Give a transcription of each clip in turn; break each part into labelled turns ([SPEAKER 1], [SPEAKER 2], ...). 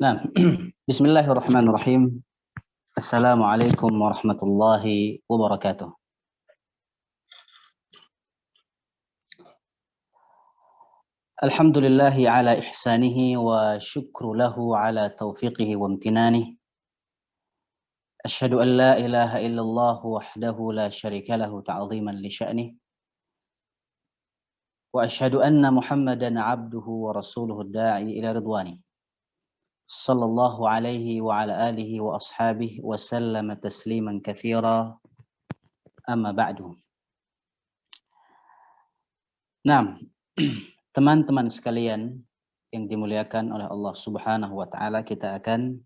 [SPEAKER 1] Nah, Bismillahirrahmanirrahim. Assalamualaikum warahmatullahi wabarakatuh. Alhamdulillahi ala ihsanihi wa syukru lahu ala taufiqihi wa amtinanihi. Asyhadu an la ilaha illallah wahdahu la syarika lahu ta'ziman li sya'nihi. Wa asyhadu anna Muhammadan abduhu wa rasuluhu da'i ila ridwanihi. Sallallahu alaihi wa ala alihi wa ashabihi wa sallama tasliman katsira. Amma ba'du. Nah, teman-teman sekalian yang dimuliakan oleh Allah Subhanahu wa taala, kita akan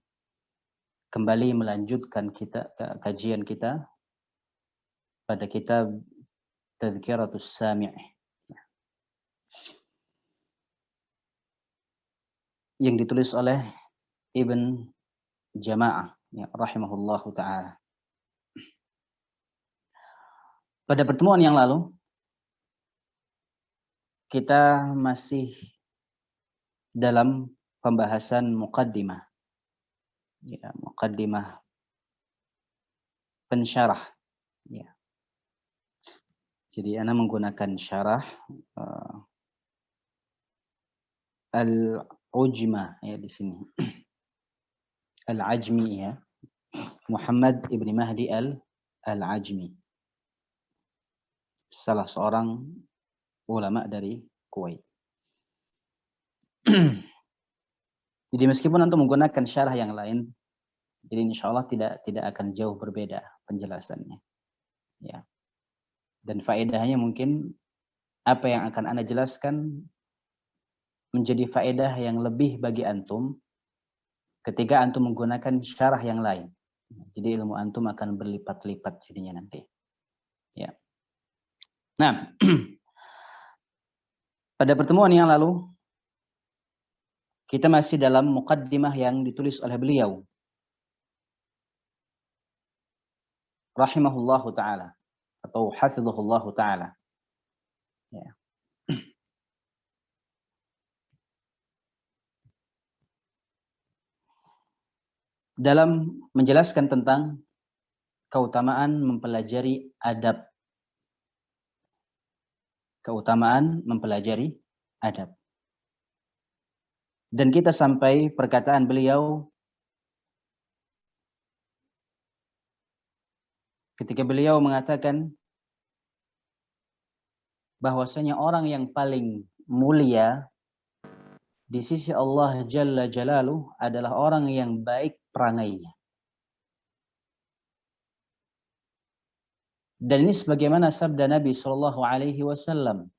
[SPEAKER 1] kembali melanjutkan kajian kita pada kitab Tadhkiratus Sami' yang ditulis oleh Ibn Jama'ah ya, rahimahullahu taala. Pada pertemuan yang lalu kita masih dalam pembahasan muqaddimah. Ya, muqaddimah pensyarah. Ya. Jadi ana menggunakan syarah Al-Ujma ya di sini. Al-Ajmi ya. Muhammad ibn Mahdi Al-Ajmi. Salah seorang ulama dari Kuwait. Jadi meskipun antum menggunakan syarah yang lain, jadi insya Allah tidak akan jauh berbeda penjelasannya. Ya. Dan faedahnya mungkin apa yang akan Anda jelaskan menjadi faedah yang lebih bagi antum ketika antum menggunakan syarah yang lain. Jadi ilmu antum akan berlipat-lipat jadinya nanti. Ya. Nah, pada pertemuan yang lalu kita masih dalam muqaddimah yang ditulis oleh beliau rahimahullahu taala atau hafizahullahu taala. Ya. Dalam menjelaskan tentang keutamaan mempelajari adab. Keutamaan mempelajari adab. Dan kita sampai perkataan beliau ketika beliau mengatakan bahwasanya orang yang paling mulia di sisi Allah Jalla Jalaluh adalah orang yang baik perangainya. Dan ini sebagaimana sabda Nabi Shallallahu Alaihi Wasallam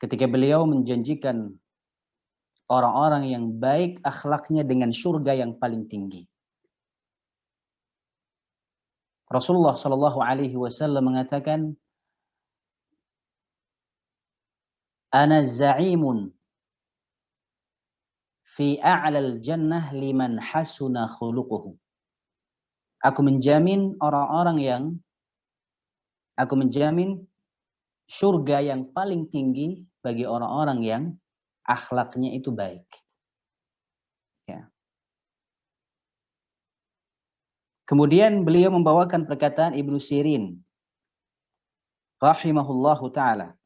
[SPEAKER 1] ketika beliau menjanjikan orang-orang yang baik akhlaknya dengan surga yang paling tinggi. Rasulullah Shallallahu Alaihi Wasallam mengatakan, "Ana za'imun fi a'lal jannah liman hasuna khuluquhu." Aku menjamin aku menjamin surga yang paling tinggi bagi orang-orang yang akhlaknya itu baik. Ya. Kemudian beliau membawakan perkataan Ibnu Sirin rahimahullahu taala.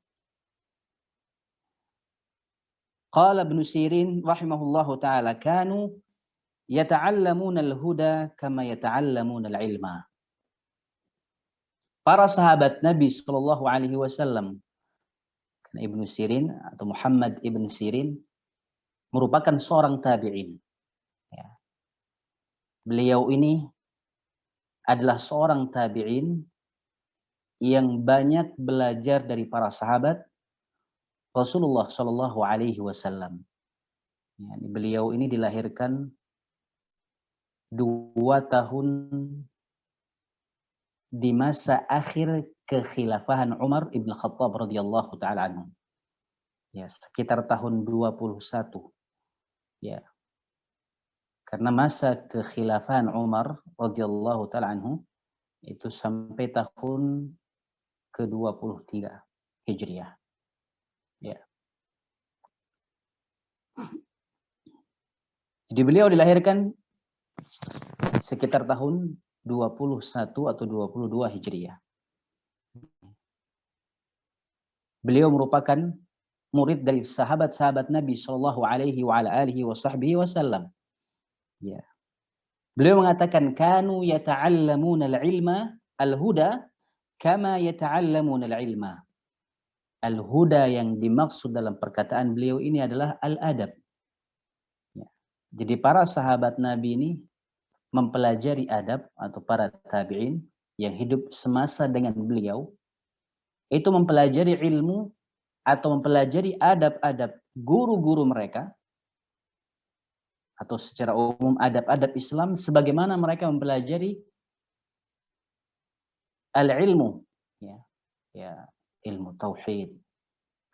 [SPEAKER 1] Qala Ibnu Sirin rahimahullahu taala, kanu yata'allamuna al-huda kama yata'allamuna al-ilma. Para sahabat Nabi Shallallahu Alaihi Wasallam, Ibnu Sirin atau Muhammad ibn Sirin merupakan seorang tabi'in. Ya. Beliau ini adalah seorang tabi'in yang banyak belajar dari para sahabat Rasulullah Shallallahu Alaihi Wasallam. Ya, beliau ini dilahirkan 2 tahun di masa akhir kekhilafahan Umar ibn Khattab radhiyallahu taala anhu. Ya, sekitar tahun 21. Ya. Karena masa kekhilafahan Umar radhiyallahu taala anhu itu sampai tahun ke-23 Hijriah. Ya. Jadi beliau dilahirkan sekitar tahun 21 atau 22 Hijriah. Beliau merupakan murid dari sahabat-sahabat Nabi Shallallahu Alaihi Wasallam. Ya. Beliau mengatakan kanu yata'allamuna al-ilma al-huda kama yata'allamuna al-ilma. Al-huda yang dimaksud dalam perkataan beliau ini adalah al-adab. Ya. Jadi para sahabat Nabi ini mempelajari adab, atau para tabi'in yang hidup semasa dengan beliau, itu mempelajari ilmu atau mempelajari adab-adab guru-guru mereka, atau secara umum adab-adab Islam sebagaimana mereka mempelajari al-ilmu, ya, ilmu tauhid,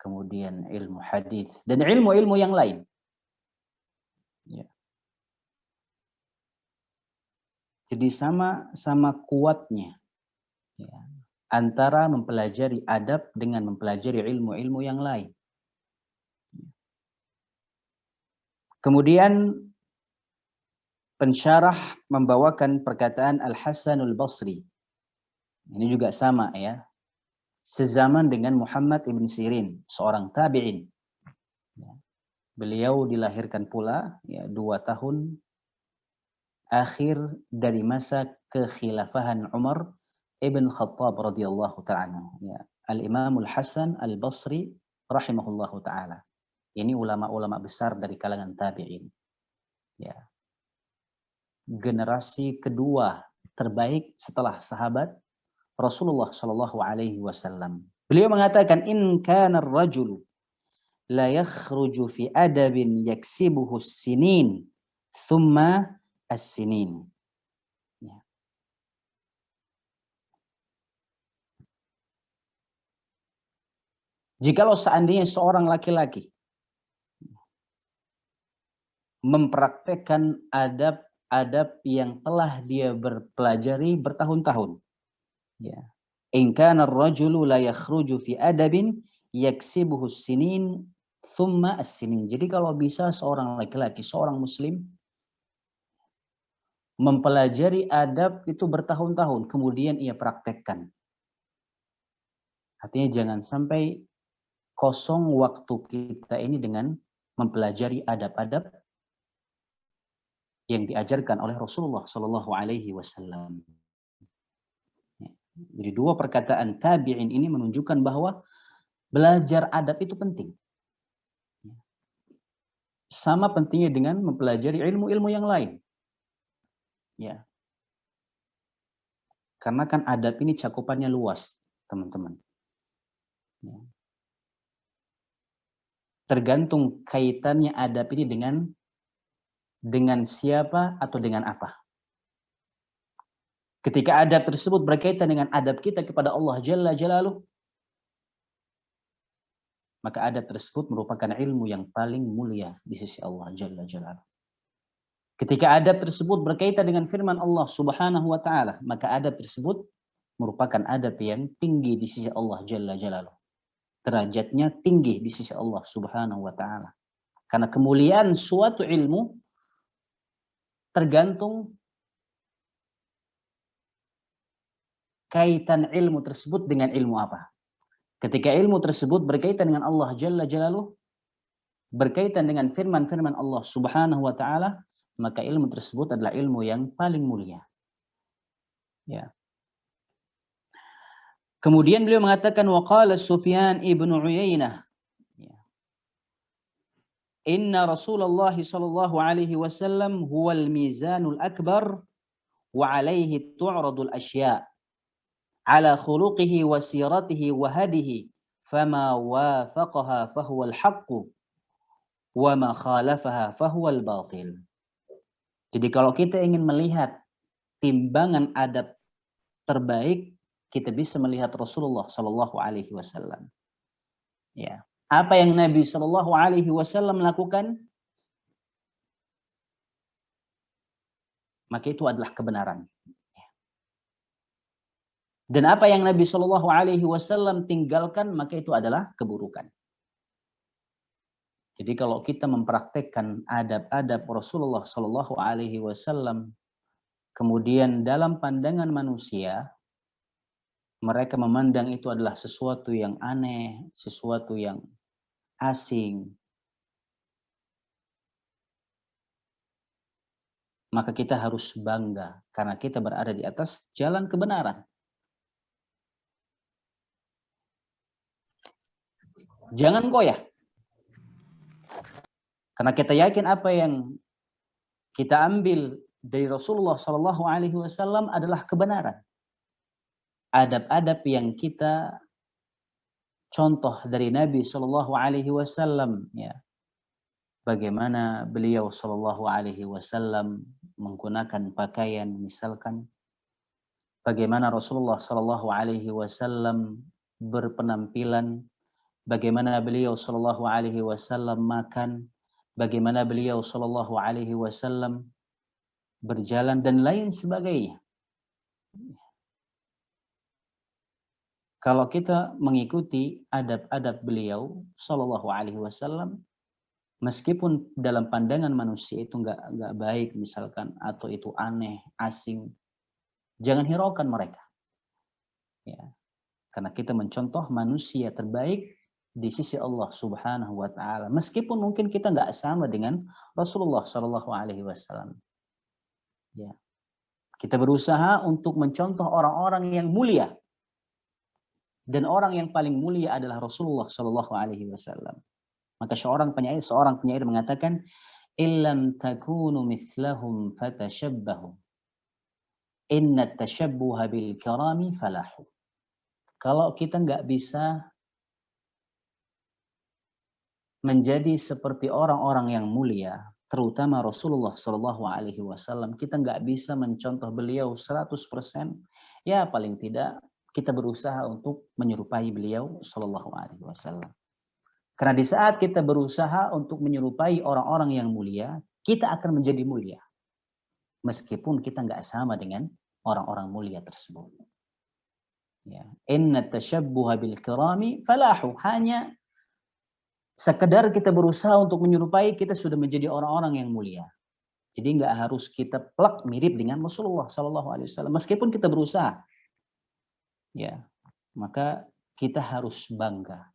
[SPEAKER 1] kemudian ilmu hadis dan ilmu-ilmu yang lain. Ya. Jadi sama kuatnya, ya, antara mempelajari adab dengan mempelajari ilmu-ilmu yang lain. Kemudian pensyarah membawakan perkataan Al-Hasanul Basri. Ini juga sama, ya. Sezaman dengan Muhammad ibn Sirin, seorang tabi'in. Ya. Beliau dilahirkan pula, ya, 2 tahun akhir dari masa kekhilafahan Umar ibn Khattab radhiyallahu ta'ala. Ya. Al-Imamul Hasan Al-Basri rahimahullahu ta'ala. Ini ulama-ulama besar dari kalangan tabi'in. Ya. Generasi kedua terbaik setelah sahabat Rasulullah Shallallahu Alaihi Wasallam. Beliau mengatakan, in kana ar-rajulu la yakhruju fi adabin yaksibuhu as-sinin thumma as-sinin. Ya. Jikalau seandainya seorang laki-laki mempraktekkan adab-adab yang telah dia berpelajari bertahun-tahun, ya. In kana ar-rajulu la yakhruju fi adabin yaksibuhu as-sinin thumma as-sinin. Jadi kalau bisa seorang laki-laki, seorang muslim mempelajari adab itu bertahun-tahun, kemudian ia praktekkan. Artinya jangan sampai kosong waktu kita ini dengan mempelajari adab-adab yang diajarkan oleh Rasulullah Shallallahu Alaihi Wasallam. Jadi 2 perkataan tabi'in ini menunjukkan bahwa belajar adab itu penting. Sama pentingnya dengan mempelajari ilmu-ilmu yang lain. Ya. Karena kan adab ini cakupannya luas, teman-teman. Ya. Tergantung kaitannya adab ini dengan siapa atau dengan apa. Ketika adab tersebut berkaitan dengan adab kita kepada Allah Jalla Jalaluh, maka adab tersebut merupakan ilmu yang paling mulia di sisi Allah Jalla Jalaluh. Ketika adab tersebut berkaitan dengan firman Allah Subhanahu wa Ta'ala, maka adab tersebut merupakan adab yang tinggi di sisi Allah Jalla Jalaluh. Derajatnya tinggi di sisi Allah Subhanahu wa Ta'ala. Karena kemuliaan suatu ilmu tergantung kaitan ilmu tersebut dengan ilmu apa. Ketika ilmu tersebut berkaitan dengan Allah Jalla Jalaluh, berkaitan dengan firman-firman Allah Subhanahu wa Ta'ala, maka ilmu tersebut adalah ilmu yang paling mulia. Ya. Kemudian beliau mengatakan, waqala Sufyan ibn Uyainah, inna Rasulullah sallallahu alaihi wasallam huwal mizanul akbar wa alaihi tu'radul asya' ala khuluqihi wa siratihi wa hadihi fama wafaqaha fahuwal haqqu wa ma khalafaha fahuwal batil. Jadi kalau kita ingin melihat timbangan adab terbaik, kita bisa melihat Rasulullah Shallallahu Alaihi Wasallam. Ya, apa yang Nabi Shallallahu Alaihi Wasallam lakukan, maka itu adalah kebenaran. Dan apa yang Nabi Shallallahu Alaihi Wasallam tinggalkan, maka itu adalah keburukan. Jadi kalau kita mempraktekkan adab-adab Rasulullah Shallallahu Alaihi Wasallam, kemudian dalam pandangan manusia, mereka memandang itu adalah sesuatu yang aneh, sesuatu yang asing, maka kita harus bangga karena kita berada di atas jalan kebenaran. Jangan goyah. Karena kita yakin apa yang kita ambil dari Rasulullah Shallallahu Alaihi Wasallam adalah kebenaran. Adab-adab yang kita contoh dari Nabi Shallallahu Alaihi Wasallam, ya, bagaimana beliau Shallallahu Alaihi Wasallam menggunakan pakaian, misalkan, bagaimana Rasulullah Shallallahu Alaihi Wasallam berpenampilan, bagaimana beliau Shallallahu Alaihi Wasallam makan, bagaimana beliau Shallallahu Alaihi Wasallam berjalan dan lain sebagainya. Kalau kita mengikuti adab-adab beliau Shallallahu Alaihi Wasallam, meskipun dalam pandangan manusia itu nggak baik misalkan, atau itu aneh, asing, jangan hiraukan mereka. Ya, karena kita mencontoh manusia terbaik di sisi Allah Subhanahu wa Ta'ala, meskipun mungkin kita nggak sama dengan Rasulullah Shallallahu Alaihi Wasallam. Ya, kita berusaha untuk mencontoh orang-orang yang mulia, dan orang yang paling mulia adalah Rasulullah Shallallahu Alaihi Wasallam. Maka seorang penyair mengatakan, "Illam takunu mithlahum fatashabbahu, inna tashabbuha bil karami falahu." Kalau kita nggak bisa menjadi seperti orang-orang yang mulia, terutama Rasulullah Shallallahu Alaihi Wasallam, kita nggak bisa mencontoh beliau 100%, ya paling tidak kita berusaha untuk menyerupai beliau Shallallahu Alaihi Wasallam. Karena di saat kita berusaha untuk menyerupai orang-orang yang mulia, kita akan menjadi mulia, meskipun kita nggak sama dengan orang-orang mulia tersebut. Ya, inna tashabbuha bil kirami falahu. Hanya sekedar kita berusaha untuk menyerupai, kita sudah menjadi orang-orang yang mulia. Jadi nggak harus kita plak mirip dengan Rasulullah Shallallahu Alaihi Wasallam, meskipun kita berusaha. Ya, maka kita harus bangga.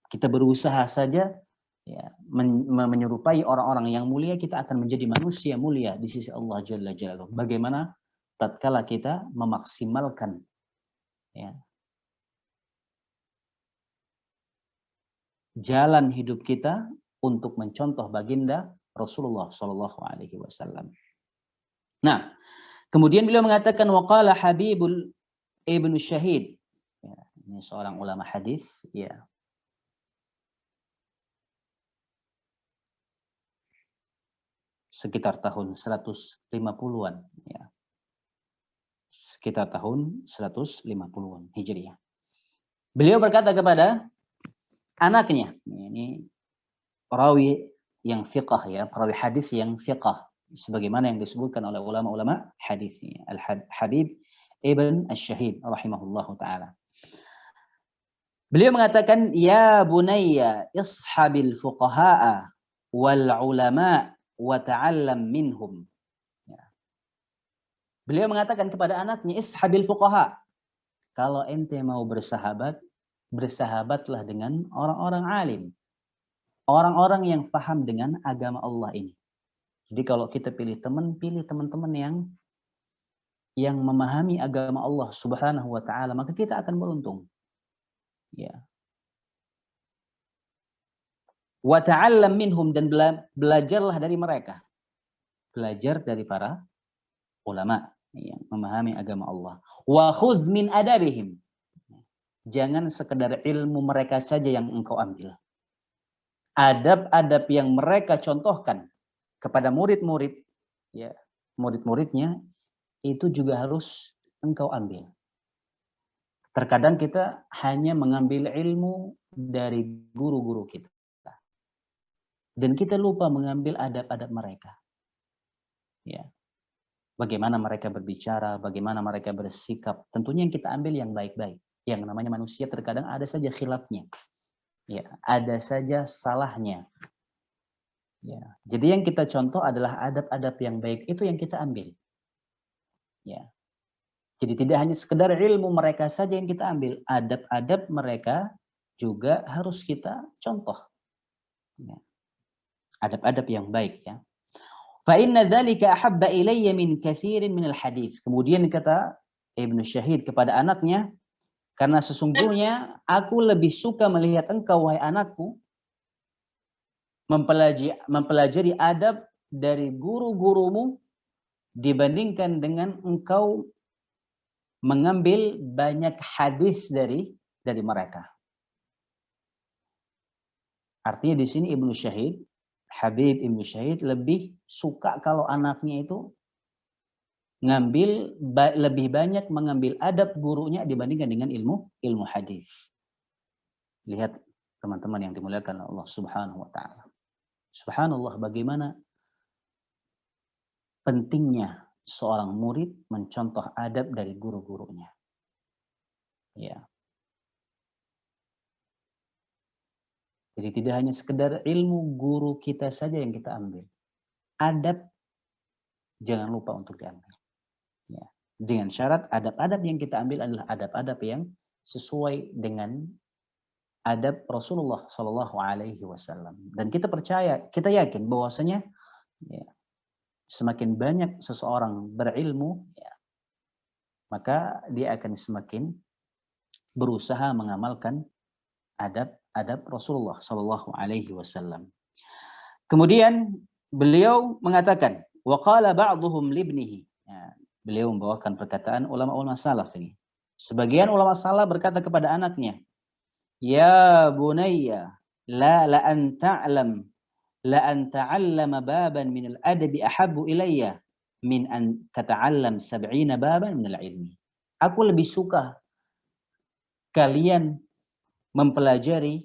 [SPEAKER 1] Kita berusaha saja, ya, menyerupai orang-orang yang mulia, kita akan menjadi manusia mulia di sisi Allah Jalla Jalaluhu. Bagaimana tatkala kita memaksimalkan, ya, jalan hidup kita untuk mencontoh baginda Rasulullah Shallallahu Alaihi Wasallam. Nah, kemudian beliau mengatakan, waqala Habibul Ibnu Syahid. Ya, ini seorang ulama hadis, ya. Sekitar tahun 150-an, ya. Sekitar tahun 150-an Hijriah. Beliau berkata kepada anaknya, ini perawi yang fiqh, ya, perawi hadis yang fiqh, sebagaimana yang disebutkan oleh ulama-ulama hadisnya, Al-Habib Ibn Syahid rahimahullahu taala. Beliau mengatakan, ya bunayya ishabil fuqaha'a wal ulama wa ta'allam minhum. Ya. Beliau mengatakan kepada anaknya, ishabil fuqaha. Kalau ente mau bersahabat, bersahabatlah dengan orang-orang alim. Orang-orang yang paham dengan agama Allah ini. Jadi kalau kita pilih teman-teman yang memahami agama Allah Subhanahu wa taala, maka kita akan beruntung. Ya. Wa ta'allam minhum, dan belajarlah dari mereka. Belajar dari para ulama yang memahami agama Allah. Wa khudz min adabihim. Jangan sekedar ilmu mereka saja yang engkau ambil. Adab-adab yang mereka contohkan kepada murid-murid, ya, murid-muridnya, itu juga harus engkau ambil. Terkadang kita hanya mengambil ilmu dari guru-guru kita, dan kita lupa mengambil adab-adab mereka. Ya. Bagaimana mereka berbicara, bagaimana mereka bersikap. Tentunya yang kita ambil yang baik-baik. Yang namanya manusia terkadang ada saja khilafnya. Ya, ada saja salahnya. Ya. Jadi yang kita contoh adalah adab-adab yang baik, itu yang kita ambil. Ya. Jadi tidak hanya sekedar ilmu mereka saja yang kita ambil, adab-adab mereka juga harus kita contoh. Ya. Adab-adab yang baik ya. Fa inna dzalika ahabba ilayya min katsirin minal hadits. Kemudian kata Ibnu Syahid kepada anaknya, karena sesungguhnya aku lebih suka melihat engkau wahai anakku mempelajari adab dari guru-gurumu dibandingkan dengan engkau mengambil banyak hadis dari mereka. Artinya di sini Ibnu Syahid, Habib Ibnu Syahid lebih suka kalau anaknya itu lebih banyak mengambil adab gurunya dibandingkan dengan ilmu hadis. Lihat teman-teman yang dimuliakan Allah Subhanahu wa taala. Subhanallah, bagaimana pentingnya seorang murid mencontoh adab dari guru-gurunya. Ya. Jadi tidak hanya sekedar ilmu guru kita saja yang kita ambil. Adab jangan lupa untuk diambil. Ya. Dengan syarat adab-adab yang kita ambil adalah adab-adab yang sesuai dengan adab Rasulullah Shallallahu Alaihi Wasallam. Dan kita percaya, kita yakin bahwasanya ya, semakin banyak seseorang berilmu, ya, maka dia akan semakin berusaha mengamalkan adab-adab Rasulullah Shallallahu Alaihi Wasallam. Kemudian beliau mengatakan, waqala ba'dhum libnihi. Ya, beliau membawakan perkataan ulama-ulama salaf ini. Sebagian ulama salaf berkata kepada anaknya, ya bunayya, la an ta'lam, la an ta'allama baban min al-adabi ahabbu ilayya min an tata'allam 70 baban min al-ilmi. Aku lebih suka kalian mempelajari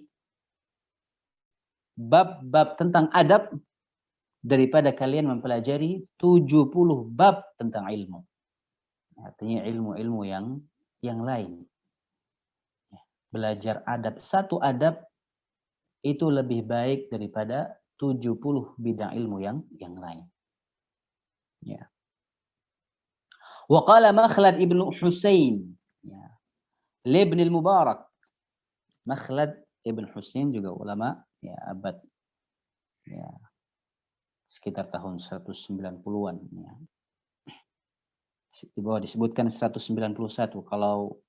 [SPEAKER 1] bab-bab tentang adab daripada kalian mempelajari 70 bab tentang ilmu. Artinya ilmu-ilmu yang lain. Belajar adab, satu adab itu lebih baik daripada 70 bidang ilmu yang lain. Ya. Wa qala Makhlad ibnu Husain, ya, Ibn al-Mubarak. Makhlad ibn Husain juga ulama ya abad ya sekitar tahun 190-an ya. Di bawah disebutkan 191. Kalau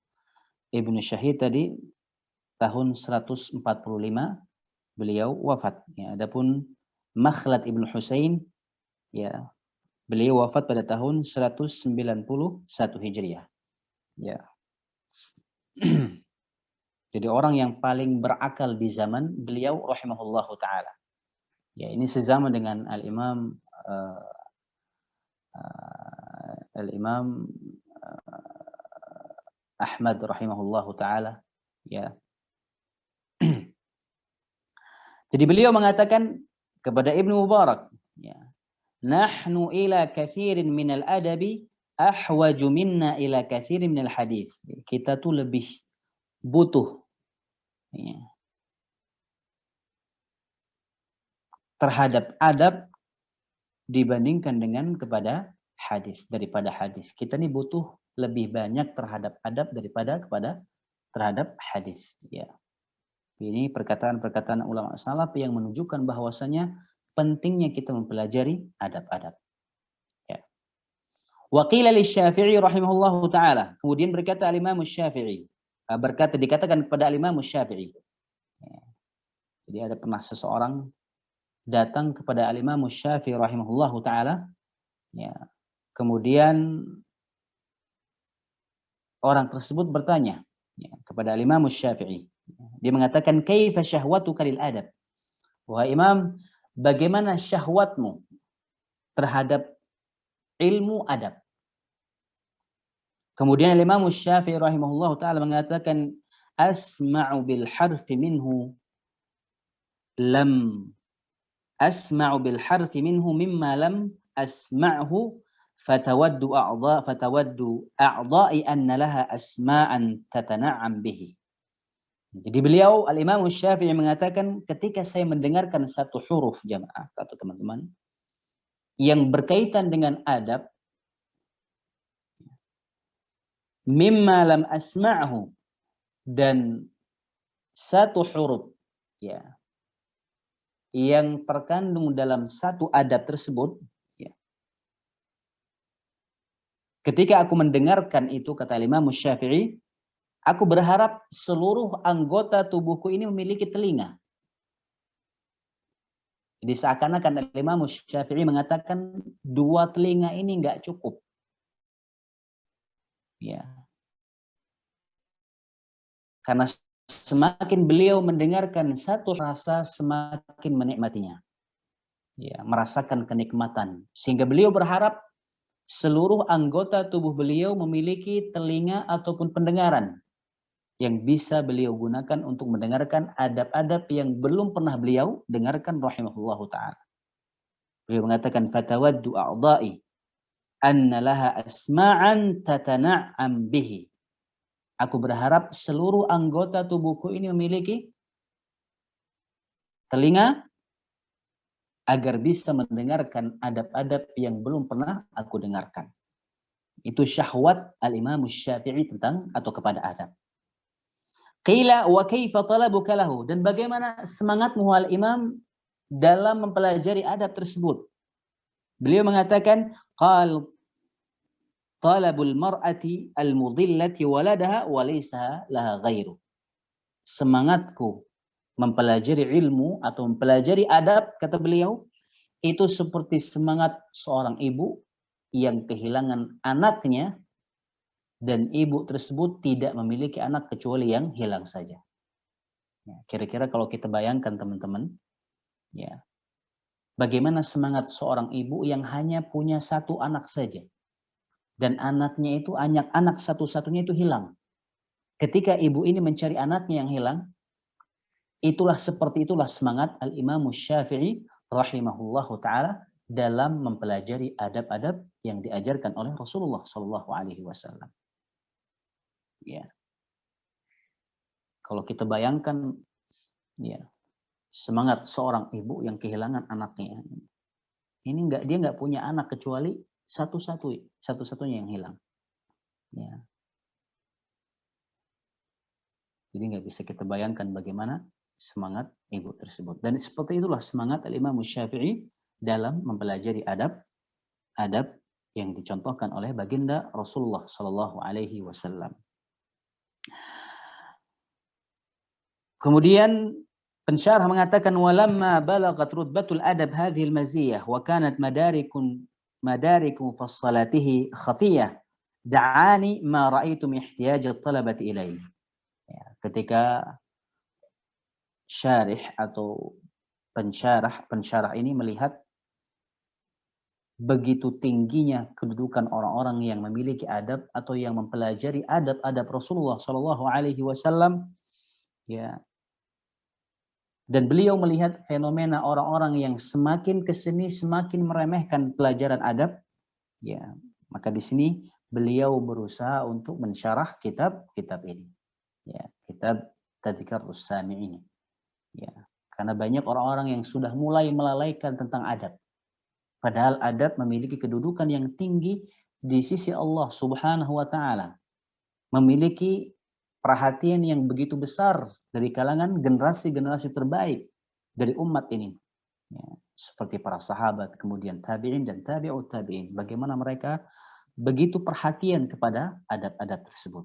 [SPEAKER 1] Ibnu Syahid tadi tahun 145 beliau wafat ya. Adapun Makhlad ibn Husain ya beliau wafat pada tahun 191 Hijriah. Ya. Jadi orang yang paling berakal di zaman beliau rahimahullahu taala. Ya, ini sezaman dengan Al-Imam Ahmad rahimahullahu taala, ya. Jadi beliau mengatakan kepada Ibnu Mubarak, ya, nahnu ila katsirin minal adabi ahwaju minna ila katsirin minal hadis. Kita tuh lebih butuh ya, terhadap adab dibandingkan dengan kepada hadis, daripada hadis. Kita nih butuh lebih banyak terhadap adab daripada terhadap hadis. Ya. Ini perkataan-perkataan ulama salaf yang menunjukkan bahwasanya pentingnya kita mempelajari adab-adab. Ya. Wa qila lisy-Syafi'i rahimahullahu taala. Kemudian berkata al-Imam Syafi'i, dikatakan kepada al-Imam Syafi'i. Ya. Jadi ada pernah seseorang datang kepada al-Imam Syafi'i rahimahullahu taala, ya. Kemudian orang tersebut bertanya ya, kepada al-Imam Syafi'i. Dia mengatakan, kaifa syahwatuka lil adab? Wahai Imam, bagaimana syahwatmu terhadap ilmu adab? Kemudian Imam Syafi'i rahimahullah ta'ala mengatakan, asma'u bil harfi minhu mimma lam asma'hu fatawaddu a'dha'i anna laha asma'an tatana'am bihi. Jadi beliau Al-Imam Syafi'i mengatakan ketika saya mendengarkan satu huruf jamaah atau teman-teman yang berkaitan dengan adab, mimma lam asma'hu, dan satu huruf ya yang terkandung dalam satu adab tersebut, ya. Ketika aku mendengarkan itu, kata Imam Syafi'i, aku berharap seluruh anggota tubuhku ini memiliki telinga. Jadi seakan-akan Imam Syafi'i mengatakan dua telinga ini nggak cukup. Ya. Karena semakin beliau mendengarkan satu rasa, semakin menikmatinya. Ya, merasakan kenikmatan. Sehingga beliau berharap seluruh anggota tubuh beliau memiliki telinga ataupun pendengaran yang bisa beliau gunakan untuk mendengarkan adab-adab yang belum pernah beliau dengarkan rahimahullahu ta'ala. Beliau mengatakan, fatawaddu a'dha'i anna laha asma'an tatana'am bihi. Aku berharap seluruh anggota tubuhku ini memiliki telinga agar bisa mendengarkan adab-adab yang belum pernah aku dengarkan. Itu syahwat Al-Imam Syafi'i tentang atau kepada adab. Qila wa kaifa talabuka lahu, dan bagaimana semangatmu al-Imam dalam mempelajari adab tersebut? Beliau mengatakan, qal talabul mar'ati al-mudillati waladaha wa laysa laha ghairu. Semangatku mempelajari ilmu atau mempelajari adab, kata beliau, itu seperti semangat seorang ibu yang kehilangan anaknya dan ibu tersebut tidak memiliki anak kecuali yang hilang saja. Ya, kira-kira kalau kita bayangkan teman-teman, ya, bagaimana semangat seorang ibu yang hanya punya satu anak saja. Dan anaknya itu, anak satu-satunya itu hilang. Ketika ibu ini mencari anaknya yang hilang, seperti itulah semangat Al-Imam Syafi'i rahimahullahu ta'ala dalam mempelajari adab-adab yang diajarkan oleh Rasulullah SAW. Ya. Kalau kita bayangkan, ya, semangat seorang ibu yang kehilangan anaknya, ini dia nggak punya anak kecuali satu-satunya yang hilang. Ya. Jadi nggak bisa kita bayangkan bagaimana semangat ibu tersebut. Dan seperti itulah semangat Al-Imam Syafi'i dalam mempelajari adab yang dicontohkan oleh baginda Rasulullah Shallallahu Alaihi Wasallam. Kemudian pensyarah mengatakan, walamma balagat rutbatul adab hadhil maziyah wa kanat madariku fassalatihi khafiyah da'ani ma ra'aitu min ihtiyaj at-talabati ilaih. Ya, ketika syarih atau pensyarah ini melihat begitu tingginya kedudukan orang-orang yang memiliki adab atau yang mempelajari adab-adab Rasulullah Shallallahu Alaihi Wasallam, ya, dan beliau melihat fenomena orang-orang yang semakin kesini semakin meremehkan pelajaran adab, ya, maka di sini beliau berusaha untuk mensyarah kitab-kitab ini, ya, kitab Tadhkirus Sami'in, ya, karena banyak orang-orang yang sudah mulai melalaikan tentang adab, padahal adab memiliki kedudukan yang tinggi di sisi Allah Subhanahu wa Ta'ala, memiliki perhatian yang begitu besar dari kalangan generasi-generasi terbaik dari umat ini, ya, seperti para sahabat, kemudian tabi'in dan tabi'ut tabi'in, bagaimana mereka begitu perhatian kepada adab-adab tersebut.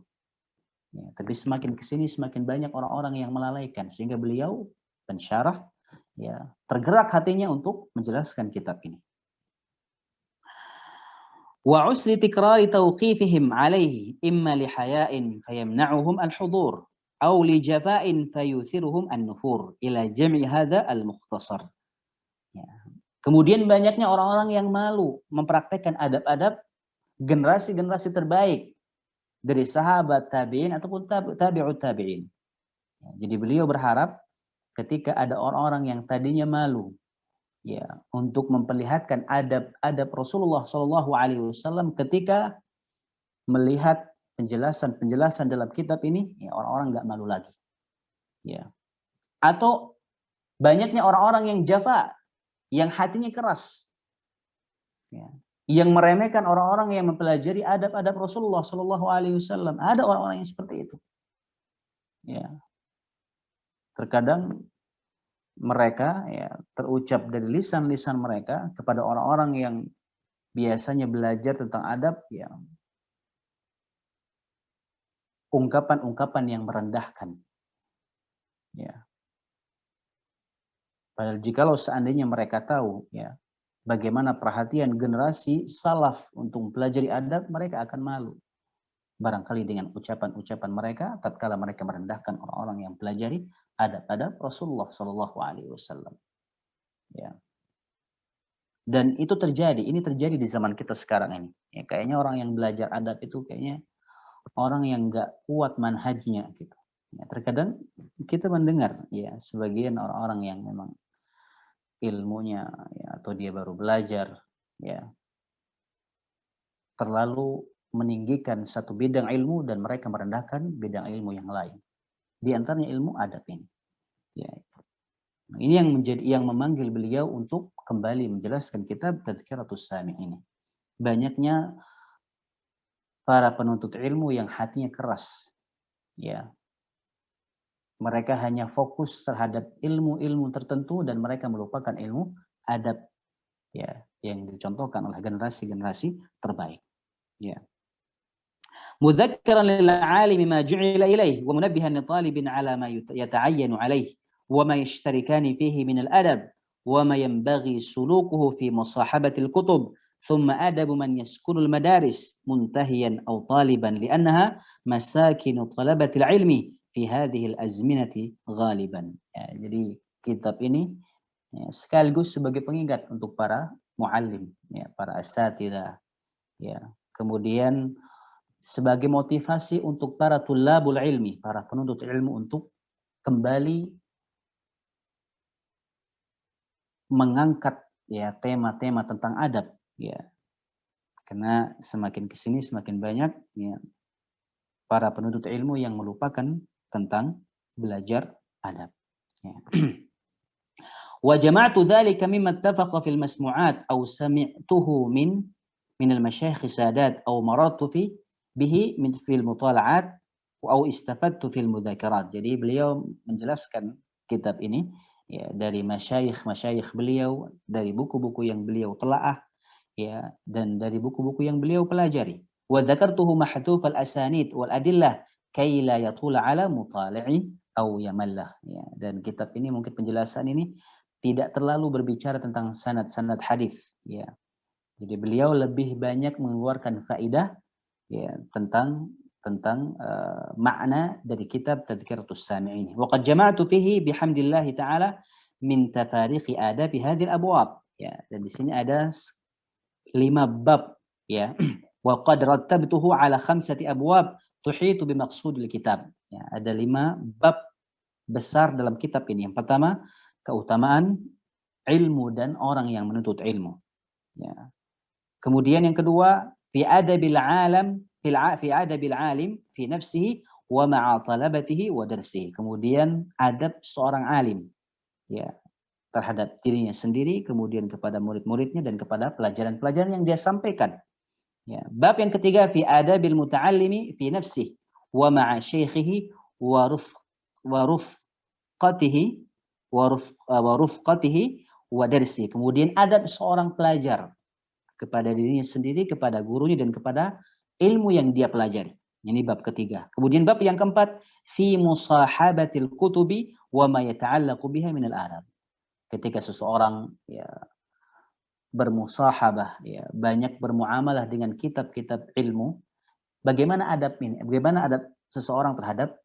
[SPEAKER 1] Ya, tapi semakin kesini semakin banyak orang-orang yang melalaikan, sehingga beliau pensyarah, ya, tergerak hatinya untuk menjelaskan kitab ini. Wa usli tikrari tawqifihim alaihi imma li haya'in fayamna'uhum al-hudur aw li jafa'in fayuthiruhum an-nufur ila jam'i hadha al-mukhtasar. Ya. Kemudian banyaknya orang-orang yang malu mempraktekkan adab-adab generasi-generasi terbaik dari sahabat tabi'in ataupun tabi'ut tabi'in. Ya, jadi beliau berharap ketika ada orang-orang yang tadinya malu, ya, untuk memperlihatkan adab-adab Rasulullah Shallallahu Alaihi Wasallam, ketika melihat penjelasan dalam kitab ini, ya, orang-orang nggak malu lagi. Ya. Atau banyaknya orang-orang yang jafa, yang hatinya keras. Ya. Yang meremehkan orang-orang yang mempelajari adab-adab Rasulullah Shallallahu Alaihi Wasallam. Ada orang-orang yang seperti itu. Ya. Terkadang mereka ya terucap dari lisan-lisan mereka kepada orang-orang yang biasanya belajar tentang adab, ya, ungkapan-ungkapan yang merendahkan. Ya. Padahal jikalau seandainya mereka tahu ya bagaimana perhatian generasi salaf untuk mempelajari adab, mereka akan malu. Barangkali dengan ucapan-ucapan mereka tatkala mereka merendahkan orang-orang yang pelajari adab-adab Rasulullah Shallallahu Alaihi Wasallam. Ya. Dan itu terjadi, ini terjadi di zaman kita sekarang ini. Ya, kayaknya orang yang belajar adab itu kayaknya orang yang nggak kuat manhajnya gitu. Ya, terkadang kita mendengar ya sebagian orang-orang yang memang ilmunya ya, atau dia baru belajar ya terlalu meninggikan satu bidang ilmu dan mereka merendahkan bidang ilmu yang lain. Di antaranya ilmu adab ini. Ya. Ini yang memanggil beliau untuk kembali menjelaskan kitab Tadhkiratus Sami' ini. Banyaknya para penuntut ilmu yang hatinya keras. Ya. Mereka hanya fokus terhadap ilmu-ilmu tertentu dan mereka melupakan ilmu adab ya yang dicontohkan oleh generasi-generasi terbaik. Ya. مذكرا للعالم ما جعل إليه ومنبها لطالب على ما يتعين عليه وما يشتركان فيه من الأدب وما ينبغي سلوكه في مصاحبة الكتب ثم أدب من يسكن المدارس منتهيا أو طالبا لأنها مساكن طلبة العلم في هذه الأزمنة غالبا. Ya, jadi kitab ini ya, sekaligus sebagai pengingat untuk para muallim, ya, para asatidzah, ya. Kemudian sebagai motivasi untuk para tulabul ilmi, para penuntut ilmu untuk kembali mengangkat ya tema-tema tentang adab ya. Karena semakin kesini semakin banyak ya para penuntut ilmu yang melupakan tentang belajar adab. Ya. وجمعت ذلك مما اتفق في المسموعات أو سمعته من المشايخ السادات أو مررت به في المطالعات أو استفدت في المذاكرات. Jadi beliau menjelaskan kitab ini ya dari masyayikh beliau, dari buku-buku yang beliau telaah ya dan dari buku-buku yang beliau pelajari. Wa dzakartuhu mahdhuf al-asanid wal adillah kay la yatul ala mutali'i aw yamallah. Ya, dan kitab ini mungkin penjelasan ini tidak terlalu berbicara tentang sanad-sanad hadis ya. Jadi beliau lebih banyak mengeluarkan faidah ya tentang makna dari kitab Tadhkiratus Sami' ini. Wa qad jama'tu fihi bihamdillah ta'ala min tafariqi adab hadhihi al-abwab. Ya, dan di sini ada 5 bab ya. Wa qad rattabtuhu ala 5 abwab tuhitu bi maqsudil kitab. Ya, ada 5 bab besar dalam kitab ini. Yang pertama, keutamaan ilmu dan orang yang menuntut ilmu. Ya. Kemudian yang kedua, fi adabil alam fi adabil alim fi nafsihi wa ma'a talabatihi wa darsihi. Kemudian adab seorang alim ya terhadap dirinya sendiri, kemudian kepada murid-muridnya dan kepada pelajaran-pelajaran yang dia sampaikan. Ya. Bab yang ketiga, fi adabil muta'allimi fi nafsihi wa ma'a syaikhihi wa rufqatihi wa rufqatihi wa darsi. Kemudian adab seorang pelajar kepada dirinya sendiri, kepada gurunya dan kepada ilmu yang dia pelajari. Ini bab ketiga. Kemudian bab yang keempat, fi musahabatil kutubi wa ma yata'allaqu biha min al-adab. Ketika seseorang ya bermusahabah ya, banyak bermuamalah dengan kitab-kitab ilmu, bagaimana adab ini? Bagaimana adab seseorang terhadap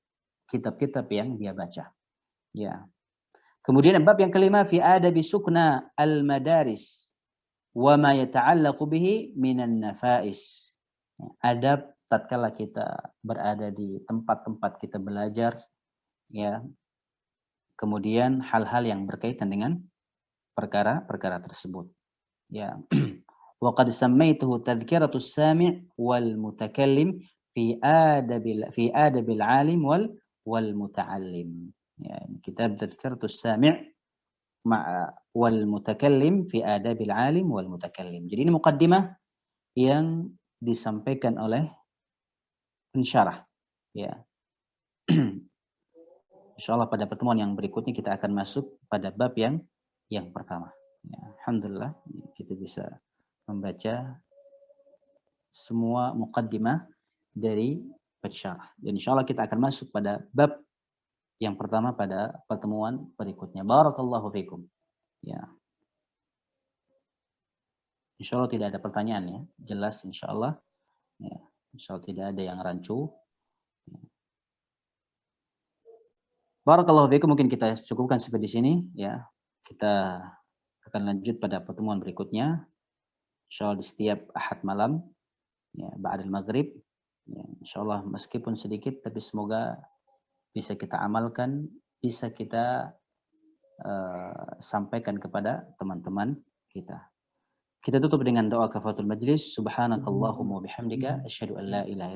[SPEAKER 1] kitab-kitab yang dia baca? Ya. Kemudian bab yang kelima, fi adabi sukna al-madaris wa ma yata'allaqu bihi minan nafais. Adab tatkala kita berada di tempat-tempat kita belajar ya. Kemudian hal-hal yang berkaitan dengan perkara-perkara tersebut. Ya. Wa qad sammaituhu tadhkiratus sami' wal mutakallim fi adabil alim wal muta'allim. Ya, kitab Tadhkiratus Sami' wal Mutakallim fi Adabil Alim wal Mutakallim. Jadi ini muqaddimah yang disampaikan oleh pensyarah. Ya. Insyaallah pada pertemuan yang berikutnya kita akan masuk pada bab yang pertama. Ya, alhamdulillah kita bisa membaca semua muqaddimah dari pensyarah. Dan insyaallah kita akan masuk pada bab yang pertama pada pertemuan berikutnya. Barakallahu fikum. Ya. Insyaallah tidak ada pertanyaan ya. Jelas insyaallah. Ya. Insyaallah tidak ada yang rancu. Barakallahu fikum, mungkin kita cukupkan sampai di sini ya. Kita akan lanjut pada pertemuan berikutnya. Insyaallah di setiap Ahad malam ya, ba'dal maghrib. Ya, insyaallah meskipun sedikit tapi semoga bisa kita amalkan, bisa kita sampaikan kepada teman-teman kita. Kita tutup dengan doa kafaratul majlis. Subhanakallahumma wa bihamdika asyhadu an la ilaha illa